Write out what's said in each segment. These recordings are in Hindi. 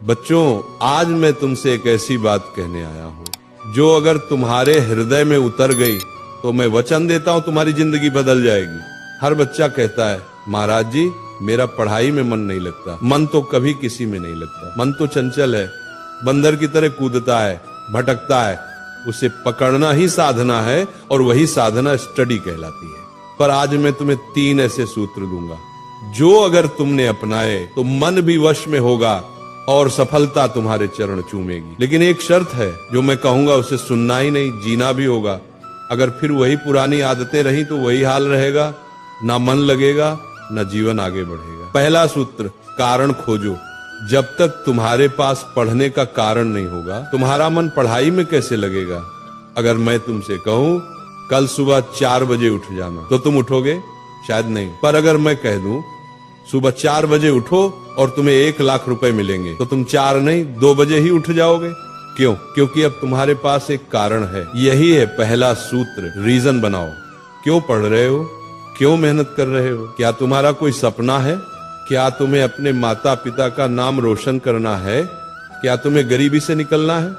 बच्चों, आज मैं तुमसे एक ऐसी बात कहने आया हूँ जो अगर तुम्हारे हृदय में उतर गई तो मैं वचन देता हूँ तुम्हारी जिंदगी बदल जाएगी। हर बच्चा कहता है, महाराज जी मेरा पढ़ाई में मन नहीं लगता। मन तो कभी किसी में नहीं लगता। मन तो चंचल है, बंदर की तरह कूदता है, भटकता है। उसे पकड़ना ही साधना है और वही साधना स्टडी कहलाती है। पर आज मैं तुम्हें 3 ऐसे सूत्र दूंगा जो अगर तुमने अपनाए तो मन भी वश में होगा और सफलता तुम्हारे चरण चूमेगी। लेकिन एक शर्त है, जो मैं कहूंगा उसे सुनना ही नहीं, जीना भी होगा। अगर फिर वही पुरानी आदतें रही तो वही हाल रहेगा, ना मन लगेगा ना जीवन आगे बढ़ेगा। पहला सूत्र, कारण खोजो। जब तक तुम्हारे पास पढ़ने का कारण नहीं होगा, तुम्हारा मन पढ़ाई में कैसे लगेगा। अगर मैं तुमसे कहूं कल सुबह 4 बजे उठ जाना, तो तुम उठोगे? शायद नहीं। पर अगर मैं कह दूं सुबह 4 बजे उठो और तुम्हें 1 लाख रुपए मिलेंगे, तो तुम 4 नहीं 2 बजे ही उठ जाओगे। क्यों? क्योंकि अब तुम्हारे पास एक कारण है। यही है पहला सूत्र, रीजन बनाओ। क्यों पढ़ रहे हो? क्यों मेहनत कर रहे हो? क्या तुम्हारा कोई सपना है? क्या तुम्हें अपने माता पिता का नाम रोशन करना है? क्या तुम्हें गरीबी से निकलना है?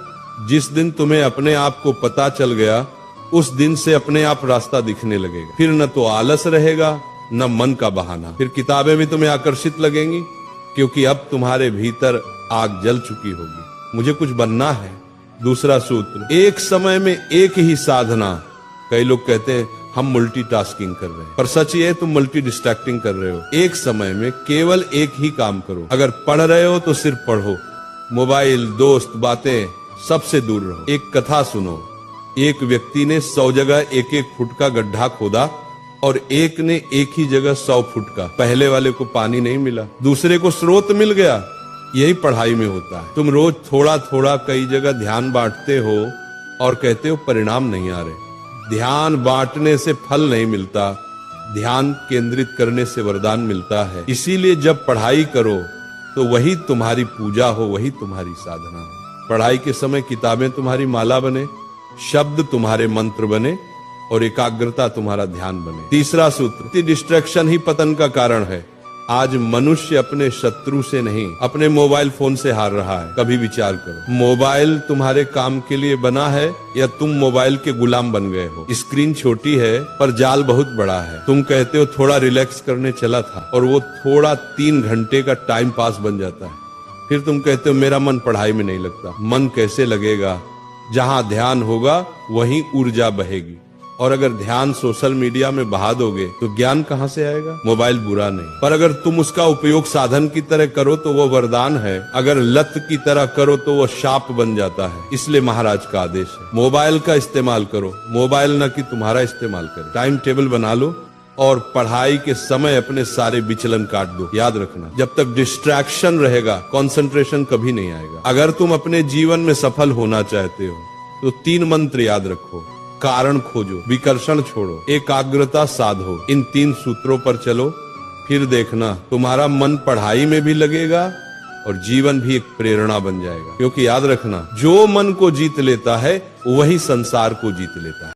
जिस दिन तुम्हें अपने आप को पता चल गया, उस दिन से अपने आप रास्ता दिखने लगेगा। फिर न तो आलस रहेगा न मन का बहाना। फिर किताबें भी तुम्हें आकर्षित लगेंगी, क्योंकि अब तुम्हारे भीतर आग जल चुकी होगी। मुझे कुछ बनना है। दूसरा सूत्र, एक समय में एक ही साधना। कई लोग कहते हैं हम मल्टीटास्किंग कर रहे हैं, पर सच ये है तुम मल्टी डिस्ट्रैक्टिंग कर रहे हो। एक समय में केवल एक ही काम करो। अगर पढ़ रहे हो तो सिर्फ पढ़ो, मोबाइल, दोस्त, बातें सबसे दूर रहो। एक कथा सुनो। एक व्यक्ति ने 100 जगह 1-1 फुट का गड्ढा खोदा और एक ने एक ही जगह 100 फुट का। पहले वाले को पानी नहीं मिला, दूसरे को स्रोत मिल गया। यही पढ़ाई में होता है। तुम रोज थोड़ा थोड़ा कई जगह ध्यान बांटते हो और कहते हो परिणाम नहीं आ रहे। ध्यान बांटने से फल नहीं मिलता, ध्यान केंद्रित करने से वरदान मिलता है। इसीलिए जब पढ़ाई करो तो वही तुम्हारी पूजा हो, वही तुम्हारी साधना हो। पढ़ाई के समय किताबें तुम्हारी माला बने, शब्द तुम्हारे मंत्र बने और एकाग्रता तुम्हारा ध्यान बने। तीसरा सूत्र, डिस्ट्रैक्शन ही पतन का कारण है। आज मनुष्य अपने शत्रु से नहीं, अपने मोबाइल फोन से हार रहा है। कभी विचार करो, मोबाइल तुम्हारे काम के लिए बना है या तुम मोबाइल के गुलाम बन गए हो? स्क्रीन छोटी है पर जाल बहुत बड़ा है। तुम कहते हो थोड़ा रिलैक्स करने चला था और वो थोड़ा 3 घंटे का टाइम पास बन जाता है। फिर तुम कहते हो मेरा मन पढ़ाई में नहीं लगता। मन कैसे लगेगा? जहां ध्यान होगा वहीं ऊर्जा बहेगी। और अगर ध्यान सोशल मीडिया में बहा दोगे तो ज्ञान कहां से आएगा? मोबाइल बुरा नहीं, पर अगर तुम उसका उपयोग साधन की तरह करो तो वो वरदान है। अगर लत की तरह करो तो वो शाप बन जाता है। इसलिए महाराज का आदेश है, मोबाइल का इस्तेमाल करो, मोबाइल न कि तुम्हारा इस्तेमाल करे। टाइम टेबल बना लो और पढ़ाई के समय अपने सारे विचलन काट दो। याद रखना, जब तक डिस्ट्रैक्शन रहेगा कंसंट्रेशन कभी नहीं आएगा। अगर तुम अपने जीवन में सफल होना चाहते हो तो 3 मंत्र याद रखो। कारण खोजो, विकर्षण छोड़ो, एकाग्रता साधो। इन 3 सूत्रों पर चलो, फिर देखना तुम्हारा मन पढ़ाई में भी लगेगा और जीवन भी एक प्रेरणा बन जाएगा। क्योंकि याद रखना, जो मन को जीत लेता है वही संसार को जीत लेता है।